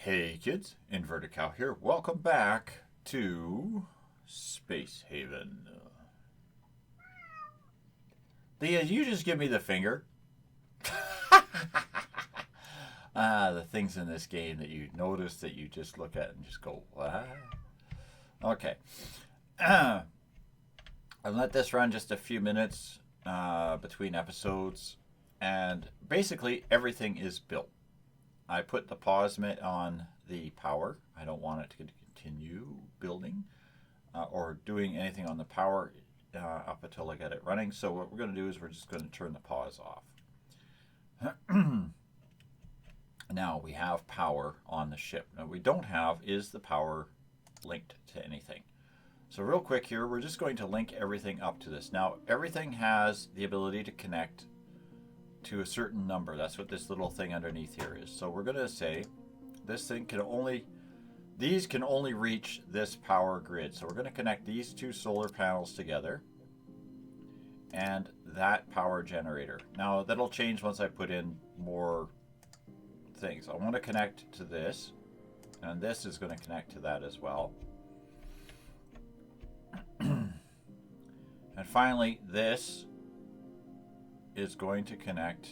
Hey kids, Inverted Cow here. Welcome back to Space Haven. You just give me the finger. The things in this game that you notice that you just look at and just go, what? Okay. I'll let this run just a few minutes between episodes, and basically everything is built. I put the pause on the power. I don't want it to continue building or doing anything on the power up until I get it running. So what we're going to do is we're just going to turn the pause off. Now we have power on the ship. Now what we don't have is the power linked to anything. So real quick here, we're just going to link everything up to this. Now everything has the ability to connect to a certain number. That's what this little thing underneath here is. So we're going to say this thing can only, these can only reach this power grid. So we're going to connect these two solar panels together and that power generator. Now that'll change once I put in more things. I want to connect to this, and this is going to connect to that as well. And finally, this is going to connect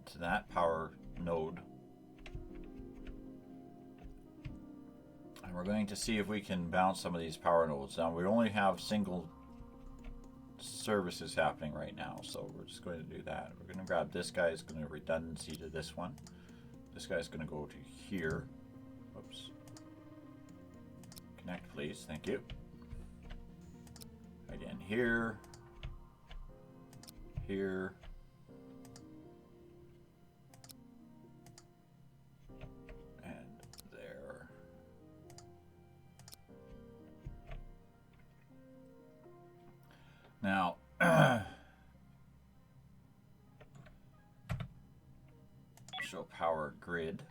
to that power node. And we're going to see if we can bounce some of these power nodes. Now we only have single services happening right now, so we're just going to do that. We're going to grab this guy. It's going to redundancy to this one. This guy's going to go to here. Oops. Connect, please. Thank you. Again, here. Here. And there. Now, show power grid.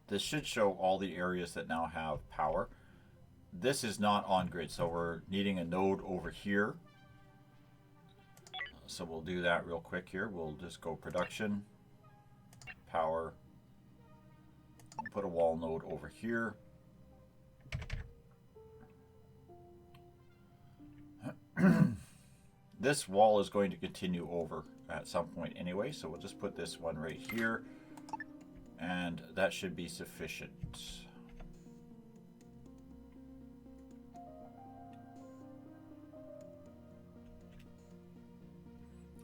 This should show all the areas that now have power. This is not on grid, so we're needing a node over here. So we'll do that real quick here. We'll just go production, power, put a wall node over here. This wall is going to continue over at some point anyway, so we'll just put this one right here, and that should be sufficient.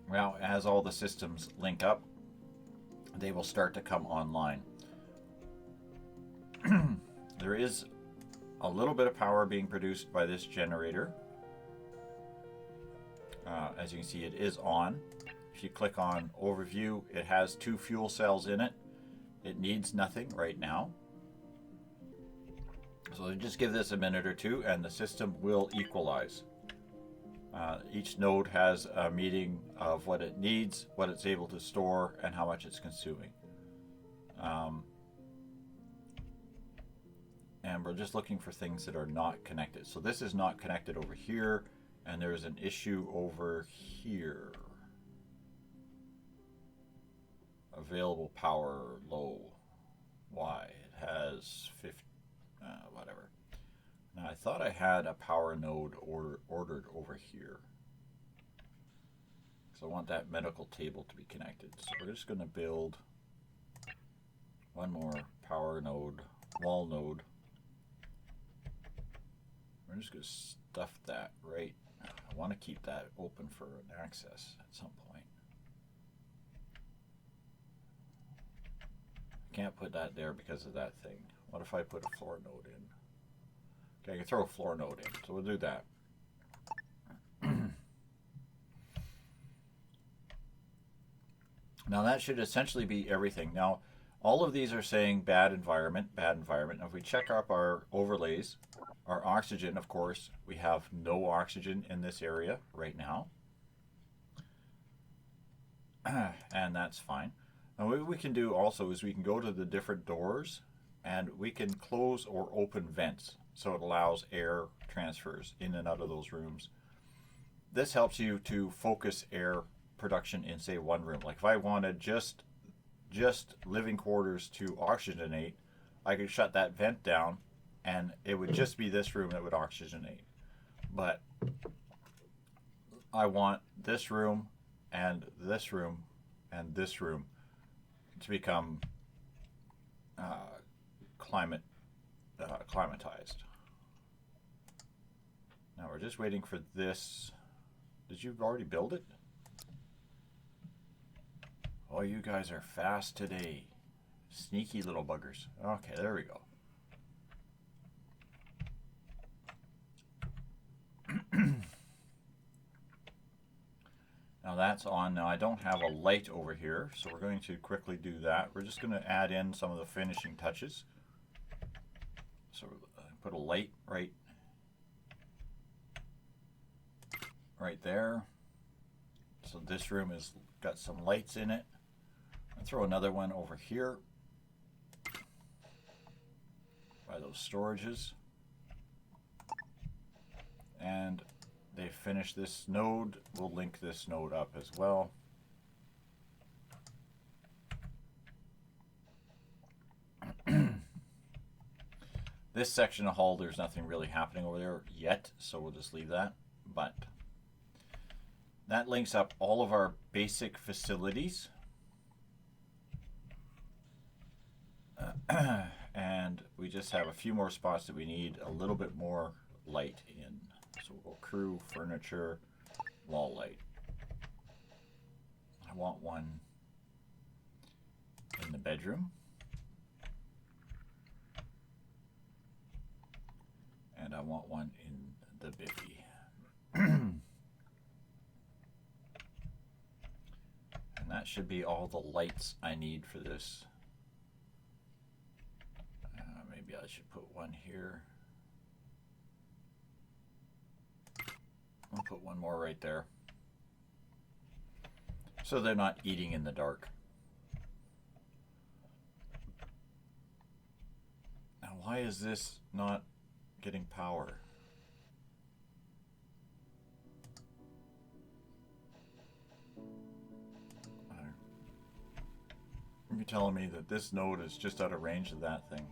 Now, as all the systems link up, they will start to come online. There is a little bit of power being produced by this generator. As you can see, it is on. If you click on overview, it has 2 fuel cells in it. It needs nothing right now. So just give this a minute or two and the system will equalize. Each node has a meeting of what it needs, what it's able to store, and how much it's consuming. And we're just looking for things that are not connected. So this is not connected over here, and there's an issue over here. Available power low. Why? It has 50, whatever. Now I thought I had a power node ordered over here. So I want that medical table to be connected. So we're just going to build one more power node, wall node. We're just going to stuff that right. I want to keep that open for an access at some point. I can't put that there because of that thing. What if I put a floor node in? Okay, I can throw a floor node in, so we'll do that. Now that should essentially be everything. Now, all of these are saying bad environment, bad environment. Now if we check up our overlays, our oxygen, of course, we have no oxygen in this area right now. And that's fine. Now what we can do also is we can go to the different doors and we can close or open vents. So it allows air transfers in and out of those rooms. This helps you to focus air production in, say, one room. Like if I wanted just just living quarters to oxygenate, I could shut that vent down and it would just be this room that would oxygenate. But I want this room and this room and this room to become climatized. Now we're just waiting for this. Did you already build it? Oh, you guys are fast today. Sneaky little buggers. Okay, there we go. Now that's on. Now I don't have a light over here, so we're going to quickly do that. We're just going to add in some of the finishing touches. So put a light right there. So this room has got some lights in it. I'll throw another one over here by those storages. And they finish this node. We'll link this node up as well. This section of hull, there's nothing really happening over there yet, so we'll just leave that. But that links up all of our basic facilities. And we just have a few more spots that we need a little bit more light in. So we'll go crew, furniture, wall light. I want one in the bedroom. And I want one in the biffy. And that should be all the lights I need for this. Maybe I should put one here. I'll put one more right there. So they're not eating in the dark. Now why is this not getting power? You're telling me that this node is just out of range of that thing.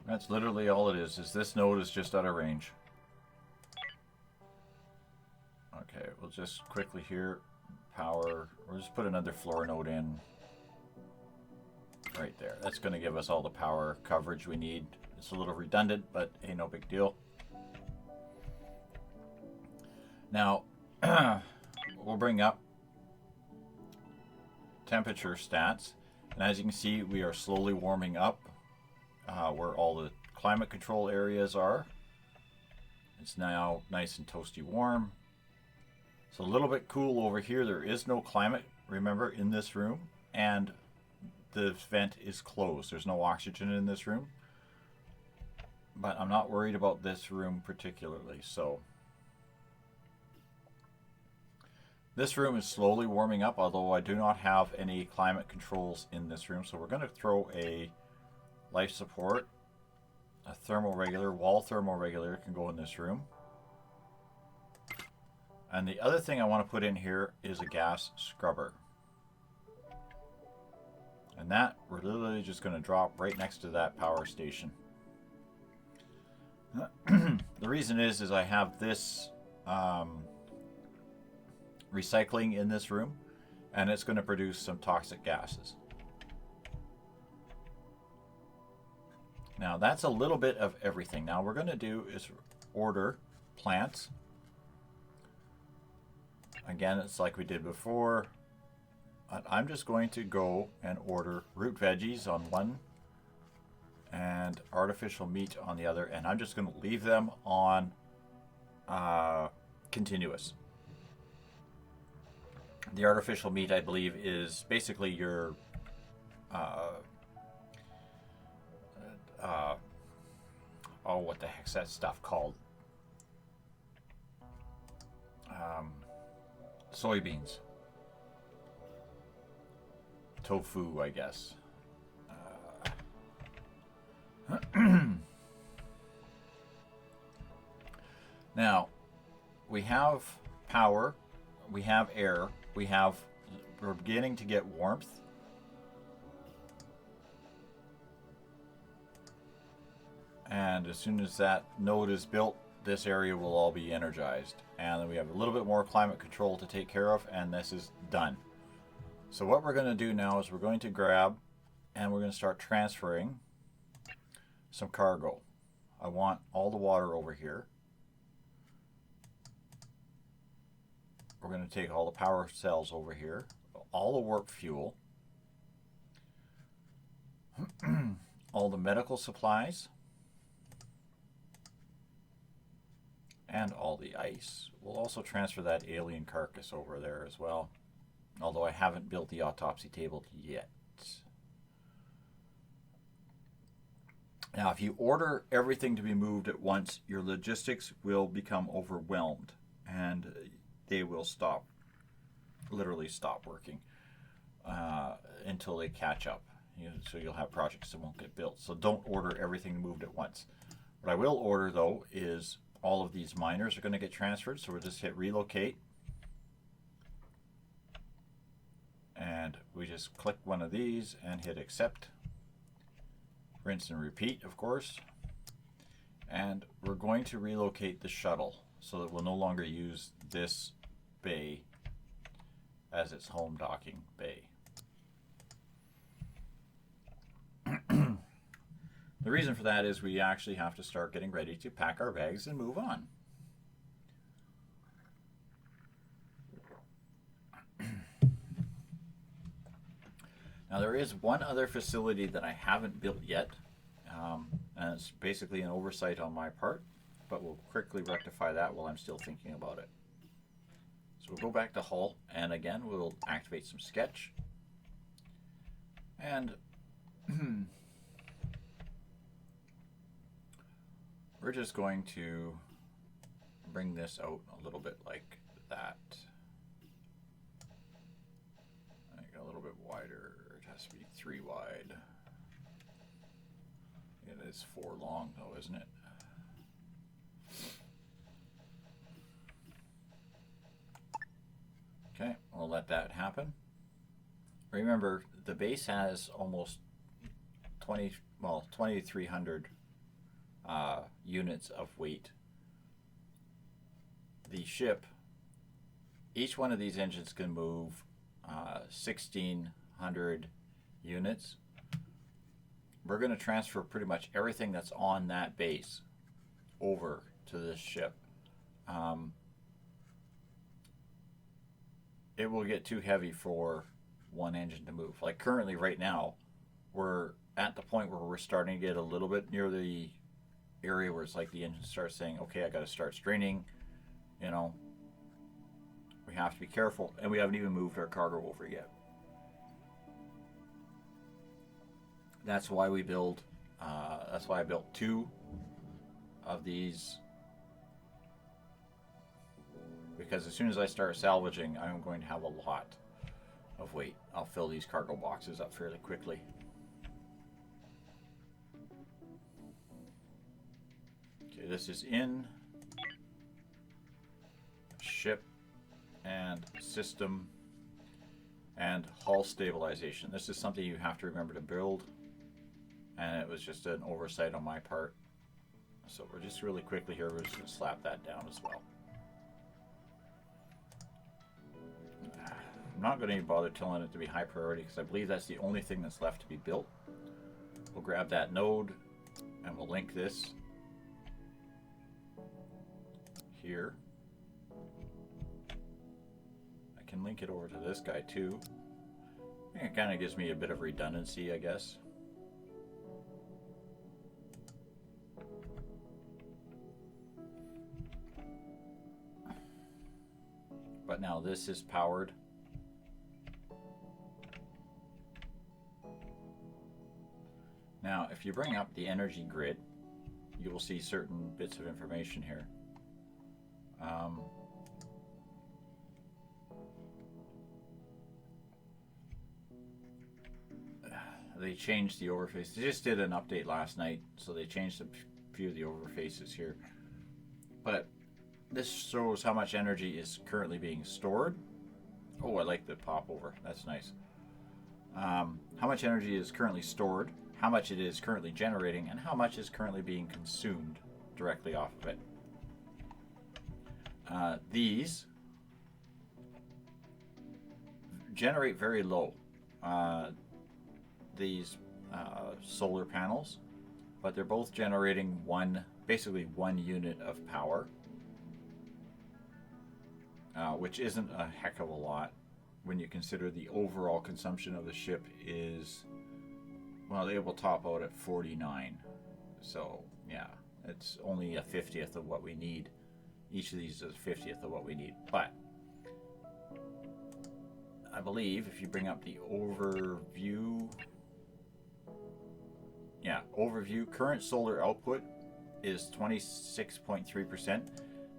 That's literally all it is this node is just out of range. Okay, we'll just quickly here, power, we'll just put another floor node in right there. That's going to give us all the power coverage we need. It's a little redundant, but ain't no big deal. Now, we'll bring up temperature stats, and as you can see, we are slowly warming up where all the climate control areas are. It's now nice and toasty warm. It's a little bit cool over here. There is no climate, remember, in this room, and the vent is closed. There's no oxygen in this room, but I'm not worried about this room particularly. So this room is slowly warming up, although I do not have any climate controls in this room. So we're going to throw a life support, a thermoregulator, wall thermoregulator can go in this room. And the other thing I want to put in here is a gas scrubber. And that we're literally just going to drop right next to that power station. The reason is I have this recycling in this room, and it's going to produce some toxic gases. Now that's a little bit of everything. Now we're going to do is order plants. Again, it's like we did before. I'm just going to go and order root veggies on one and artificial meat on the other, and I'm just going to leave them on continuous. The artificial meat, I believe, is basically your oh, what the heck's that stuff called? Soybeans. Tofu, I guess. Now, we have power, we have air, we're beginning to get warmth. And as soon as that node is built, this area will all be energized. And then we have a little bit more climate control to take care of, and this is done. So what we're going to do now is we're going to grab and we're going to start transferring some cargo. I want all the water over here. We're going to take all the power cells over here, all the warp fuel, all the medical supplies, and all the ice. We'll also transfer that alien carcass over there as well, although I haven't built the autopsy table yet. Now, if you order everything to be moved at once, your logistics will become overwhelmed, and they will stop, literally stop working until they catch up. So you'll have projects that won't get built. So don't order everything moved at once. What I will order, though, is all of these miners are going to get transferred. So we'll just hit relocate. And we just click one of these and hit accept. Rinse and repeat, of course. And we're going to relocate the shuttle so that we'll no longer use this bay as its home docking bay. The reason for that is we actually have to start getting ready to pack our bags and move on. Now there is one other facility that I haven't built yet, and it's basically an oversight on my part, but we'll quickly rectify that while I'm still thinking about it. So we'll go back to Hull, and again we'll activate some sketch, and we're just going to bring this out a little bit like that. Make it a little bit wider. It has to be 3 wide. It is 4 long though, isn't it? Okay, we'll let that happen. Remember, the base has almost 2,300 units of weight. The ship, each one of these engines can move 1,600 units. We're going to transfer pretty much everything that's on that base over to this ship. It will get too heavy for one engine to move. Like currently right now, we're at the point where we're starting to get a little bit near the area where it's like the engine starts saying, okay, I got to start straining, you know, we have to be careful, and we haven't even moved our cargo over yet. That's why we build, that's why I built 2 of these, because as soon as I start salvaging, I'm going to have a lot of weight. I'll fill these cargo boxes up fairly quickly. Okay, this is in ship and system and hull stabilization. This is something you have to remember to build, and it was just an oversight on my part. So we're just really quickly here, we're just going to slap that down as well. I'm not going to even bother telling it to be high priority because I believe that's the only thing that's left to be built. We'll grab that node and we'll link this here. I can link it over to this guy too. It kind of gives me a bit of redundancy, I guess. But now this is powered. Now, if you bring up the energy grid, you will see certain bits of information here. they changed the overface. They just did an update last night, so they changed a few of the overfaces here. But this shows how much energy is currently being stored. Oh, I like the pop over. That's nice. How much energy is currently stored, how much it is currently generating, and how much is currently being consumed directly off of it. These generate very low. These solar panels, but they're both generating basically one unit of power, which isn't a heck of a lot when you consider the overall consumption of the ship is, well, they will top out at 49. So yeah, it's only a 50th of what we need. Each of these is a 50th of what we need. But I believe if you bring up the overview, overview, current solar output is 26.3%.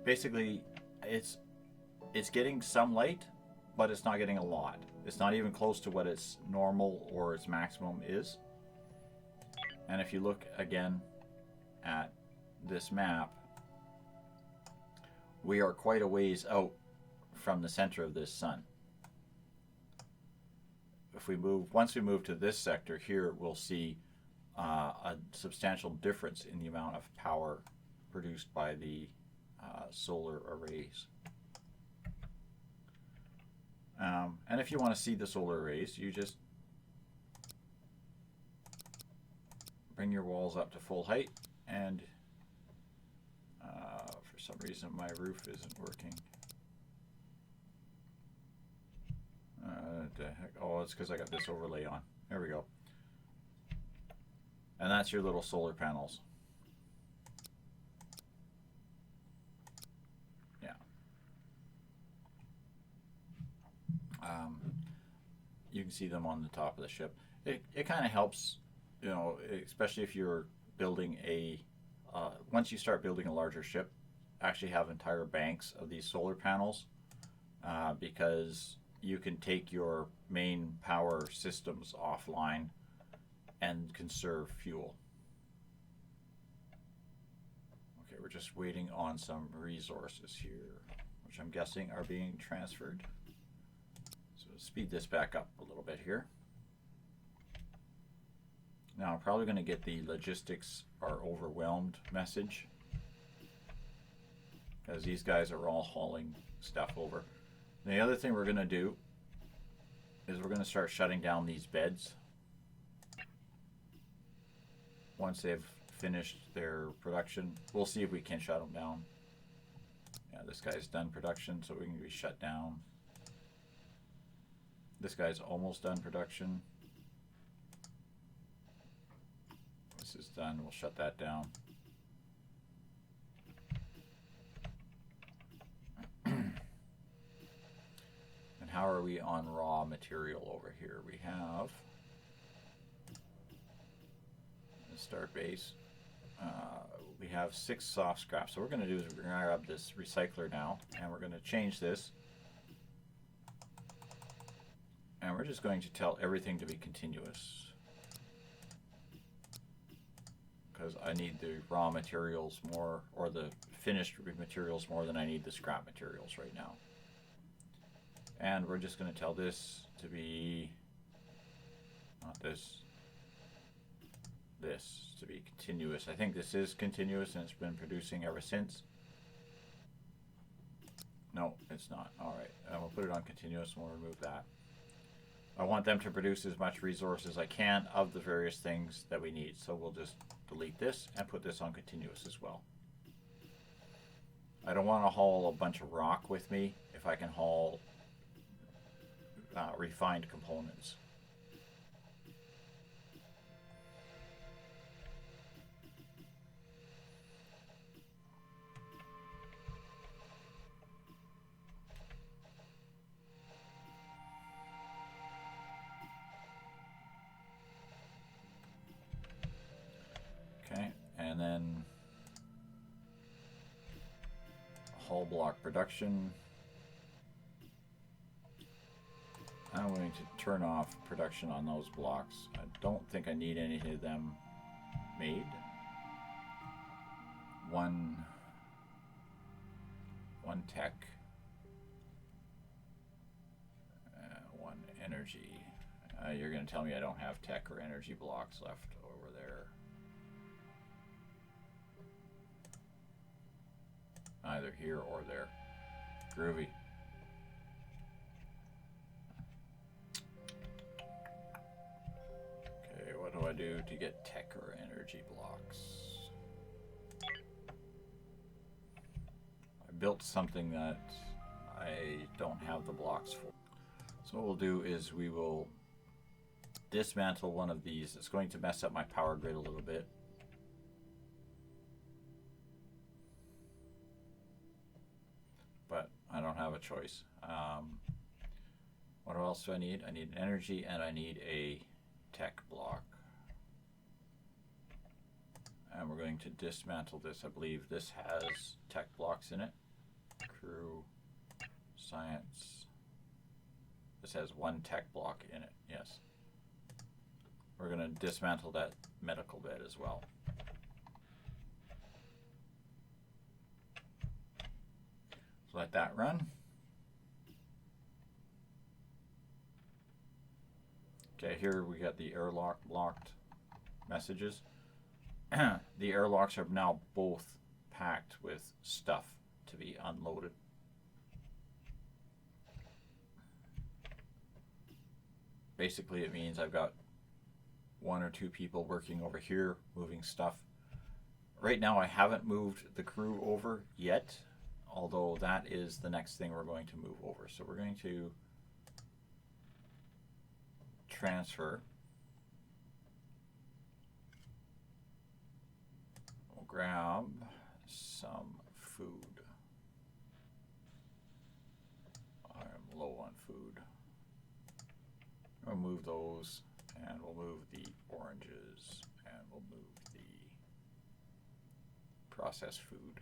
Basically, it's getting some light, but it's not getting a lot. It's not even close to what its normal or its maximum is. And if you look again at this map, we are quite a ways out from the center of this sun. Once we move to this sector here, we'll see a substantial difference in the amount of power produced by the solar arrays. And if you want to see the solar arrays, you just bring your walls up to full height, and for some reason my roof isn't working. The heck? Oh, it's because I got this overlay on. There we go. And that's your little solar panels. Yeah. You can see them on the top of the ship. It kind of helps, you know, especially if you're building once you start building a larger ship, actually have entire banks of these solar panels, because you can take your main power systems offline and conserve fuel. Okay, we're just waiting on some resources here, which I'm guessing are being transferred. So speed this back up a little bit here. Now I'm probably going to get the logistics are overwhelmed message, because these guys are all hauling stuff over. And the other thing we're going to do is we're going to start shutting down these beds once they've finished their production. We'll see if we can shut them down. Yeah, this guy's done production, so we can be shut down. This guy's almost done production. This is done. We'll shut that down. And how are we on raw material over here? We have the start base. We have 6 soft scraps. So what we're going to do is we're going to grab this recycler now, and we're going to change this. And we're just going to tell everything to be continuous, because I need the raw materials more, or the finished materials more than I need the scrap materials right now. And we're just going to tell this to be, not this, this to be continuous. I think this is continuous and it's been producing ever since. No, it's not. All right, and we'll put it on continuous and we'll remove that. I want them to produce as much resource as I can of the various things that we need. So we'll just delete this and put this on continuous as well. I don't want to haul a bunch of rock with me if I can haul refined components. Okay, and then hull block production. I'm going to turn off production on those blocks. I don't think I need any of them made. One tech, one energy. You're going to tell me I don't have tech or energy blocks left over there. Either here or there. Groovy. Okay, what do I do to get tech or energy blocks? I built something that I don't have the blocks for. So what we'll do is we will dismantle one of these. It's going to mess up my power grid a little bit. But I don't have a choice. What else do I need? I need an energy and I need a tech block. And we're going to dismantle this. I believe this has tech blocks in it. Crew, science. This has one tech block in it, yes. We're going to dismantle that medical bed as well. So let that run. Okay, here we got the airlock locked messages. The airlocks are now both packed with stuff to be unloaded. Basically, it means I've got 1 or 2 people working over here moving stuff. Right now, I haven't moved the crew over yet, although that is the next thing we're going to move over. So we're going to transfer. We'll grab some food. I'm low on food. We'll move those, and we'll move the oranges, and we'll move the processed food.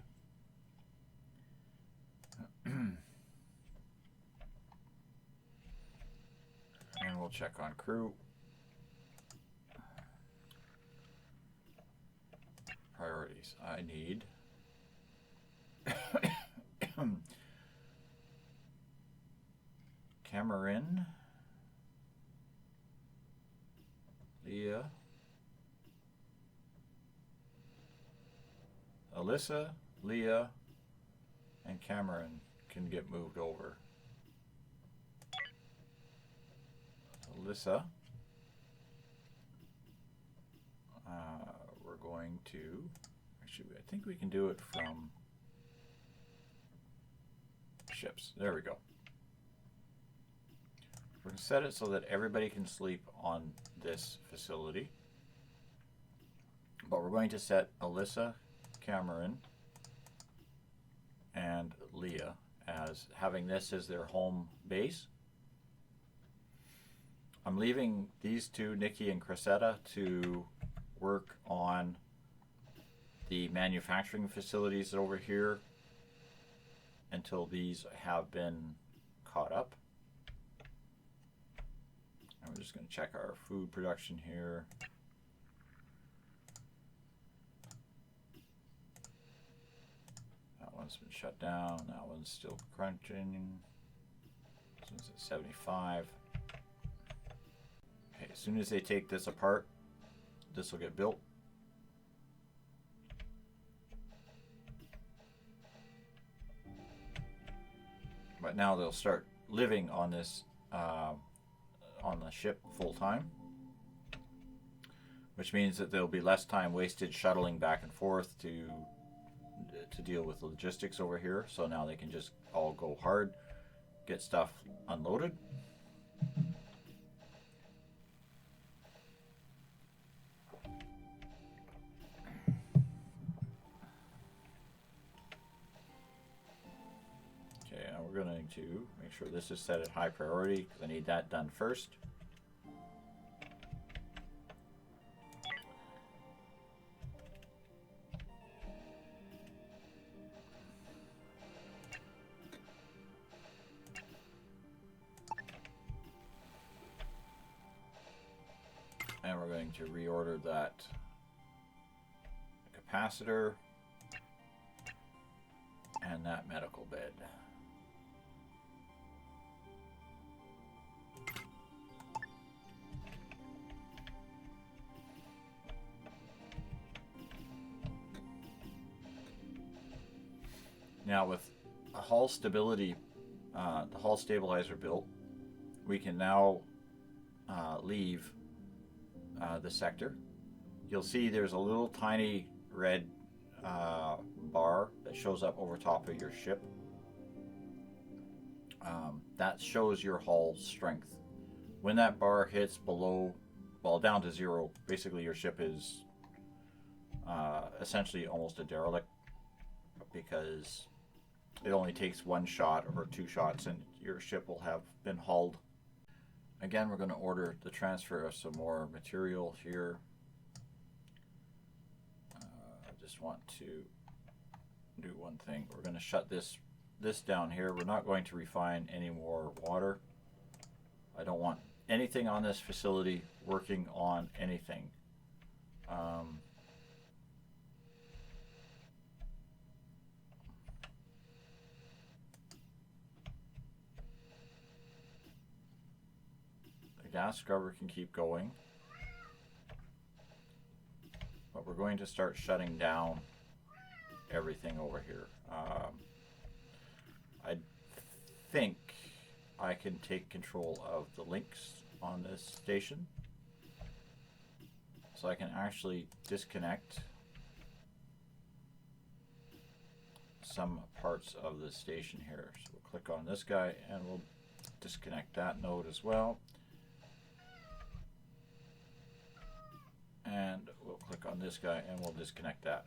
And we'll check on crew. Priorities. I need Cameron, Leah, Alyssa, Leah, and Cameron can get moved over. Alyssa, we're going to, actually, I think we can do it from ships. There we go. We're going to set it so that everybody can sleep on this facility. But we're going to set Alyssa, Cameron, and Leah as having this as their home base. I'm leaving these two, Nikki and Cressetta, to work on the manufacturing facilities over here until these have been caught up. And we're just going to check our food production here. That one's been shut down. That one's still crunching. This one's at 75. Okay, as soon as they take this apart, this will get built. But now they'll start living on this, on the ship full time, which means that there'll be less time wasted shuttling back and forth to deal with logistics over here. So now they can just all go hard, get stuff unloaded. Okay, and we're going to make sure this is set at high priority because I need that done first. to reorder that capacitor and that medical bed. Now with a hull stability, the hull stabilizer built, we can now leave the sector. You'll see there's a little tiny red bar that shows up over top of your ship. That shows your hull strength. When that bar hits below, well, down to 0, basically your ship is essentially almost a derelict, because it only takes 1 shot or 2 shots and your ship will have been hulled. Again, we're going to order the transfer of some more material here. I just want to do one thing. We're going to shut this down here. We're not going to refine any more water. I don't want anything on this facility working on anything. Gas scrubber can keep going, but we're going to start shutting down everything over here. I think I can take control of the links on this station, so I can actually disconnect some parts of the station here. So we'll click on this guy and we'll disconnect that node as well. And we'll click on this guy and we'll disconnect that.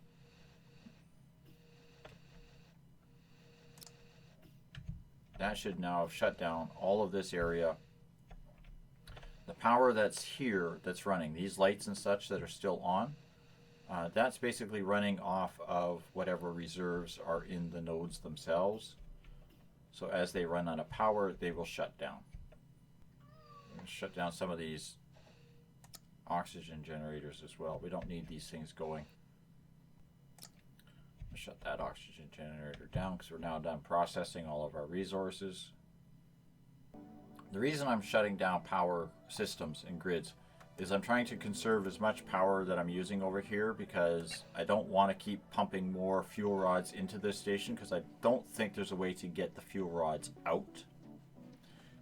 That should now have shut down all of this area. The power that's here, that's running, these lights and such that are still on, that's basically running off of whatever reserves are in the nodes themselves. So as they run out of power, they will shut down. Shut down some of these oxygen generators as well. We don't need these things going. Shut that oxygen generator down because we're now done processing all of our resources. The reason I'm shutting down power systems and grids is I'm trying to conserve as much power that I'm using over here, because I don't want to keep pumping more fuel rods into this station, because I don't think there's a way to get the fuel rods out.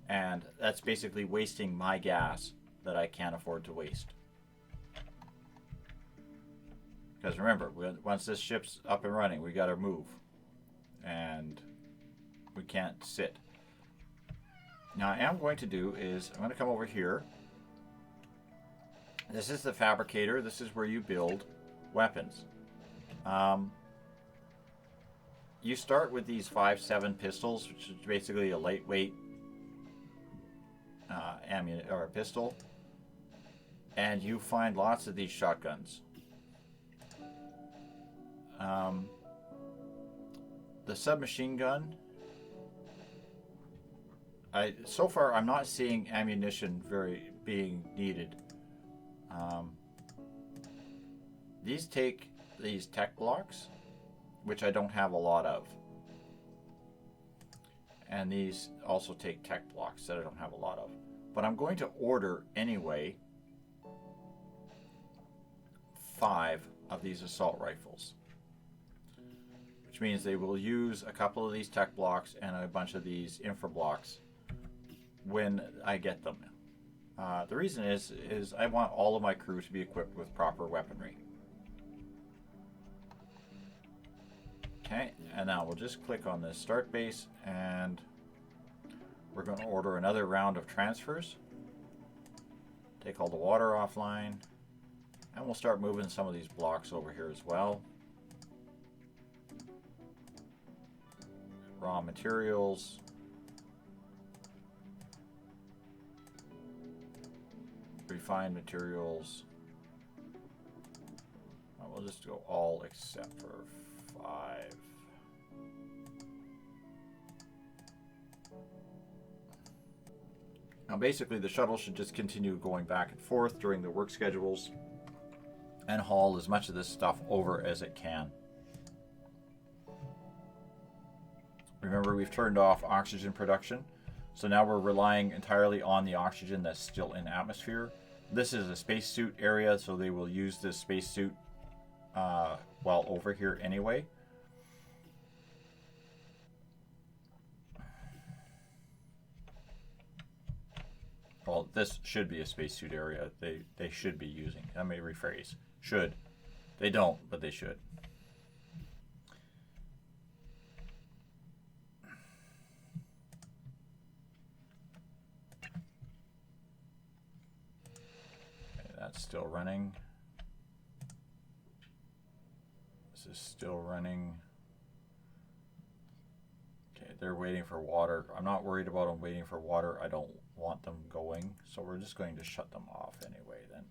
And that's basically wasting my gas that I can't afford to waste. Because remember, once this ship's up and running, we got to move. And we can't sit. Now, what I am going to do is I'm going to come over here. This is the fabricator. This is where you build weapons. You start with these 5.7 pistols, which is basically a lightweight ammunition or a pistol, and you find lots of these shotguns. The submachine gun, so far I'm not seeing ammunition being needed. These take these tech blocks, which I don't have a lot of. And these also take tech blocks that I don't have a lot of. But I'm going to order anyway 5 of these assault rifles. Which means they will use a couple of these tech blocks and a bunch of these infra blocks when I get them. The reason is I want all of my crew to be equipped with proper weaponry. Okay, and now we'll just click on this start base and we're going to order another round of transfers. Take all the water offline, and we'll start moving some of these blocks over here as well. Raw materials. Refined materials. We'll just go all except for 5. Now basically the shuttle should just continue going back and forth during the work schedules and haul as much of this stuff over as it can. Remember, we've turned off oxygen production, so now we're relying entirely on the oxygen that's still in atmosphere. This is a spacesuit area, so they will use this spacesuit while over here anyway. Well, this should be a spacesuit area. They should be using. Let me rephrase. Should. They don't, but they should. Okay, that's still running. This is still running. Okay, they're waiting for water. I'm not worried about them waiting for water. I don't want them going, so we're just going to shut them off anyway then.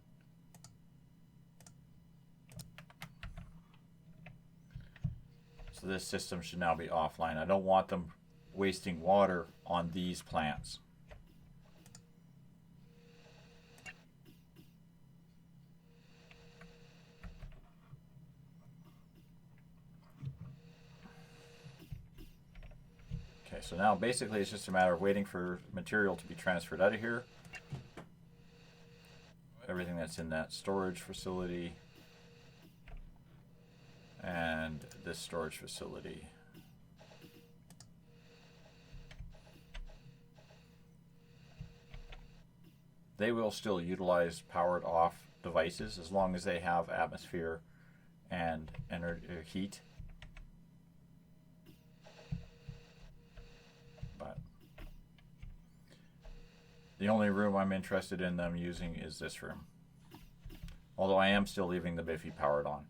So this system should now be offline. I don't want them wasting water on these plants. Okay, so now basically it's just a matter of waiting for material to be transferred out of here. Everything that's in that storage facility and this storage facility. They will still utilize powered off devices as long as they have atmosphere and heat. But the only room I'm interested in them using is this room. Although I am still leaving the Biffy powered on.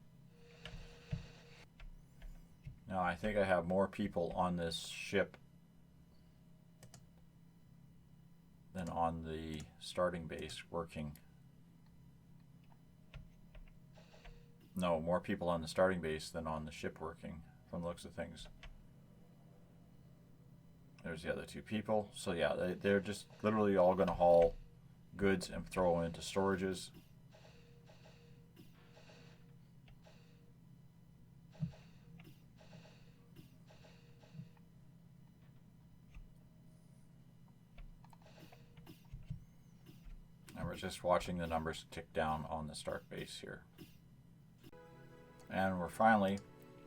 Now I think I have more people on this ship than on the starting base working. No, more people on the starting base than on the ship working, from the looks of things. There's the other two people. So yeah, they're just literally all going to haul goods and throw them into storages. And we're just watching the numbers tick down on the start base here. And we're finally,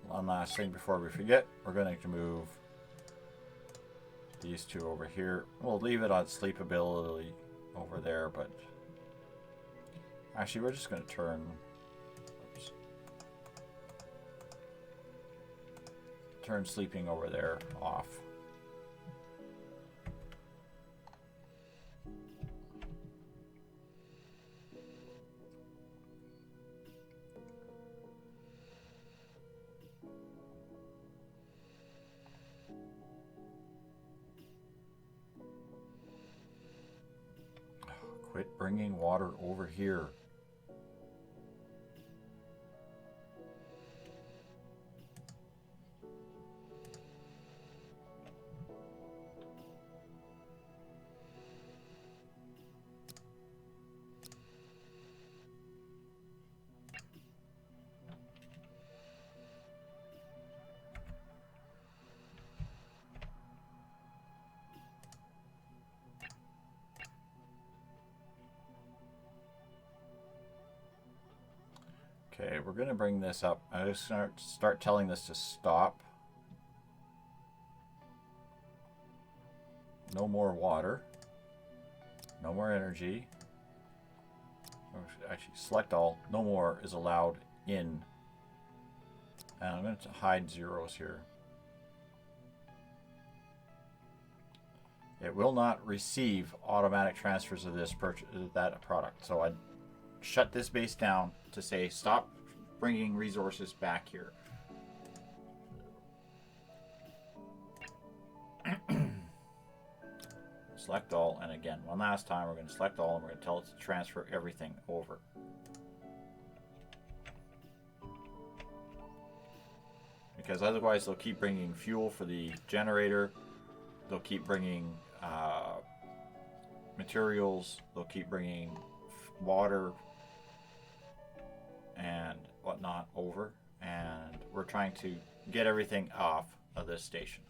one last thing before we forget, we're going to move these two over here. We'll leave it on sleepability over there, but actually we're just going to turn, turn sleeping over there off. Quit bringing water over here. Okay, we're going to bring this up. I'm just going to start telling this to stop. No more water. No more energy. Actually, select all. No more is allowed in. And I'm going to hide zeros here. It will not receive automatic transfers of this that product. So I shut this base down to say stop bringing resources back here. Select all, and again, one last time, we're going to select all, and we're going to tell it to transfer everything over. Because otherwise they'll keep bringing fuel for the generator, they'll keep bringing materials. They'll keep bringing water and whatnot over, and we're trying to get everything off of this station.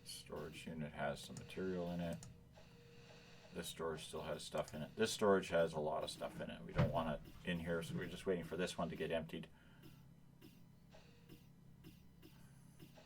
Storage unit has some material in it. This storage still has stuff in it. This storage has a lot of stuff in it. We don't want it in here, so we're just waiting for this one to get emptied.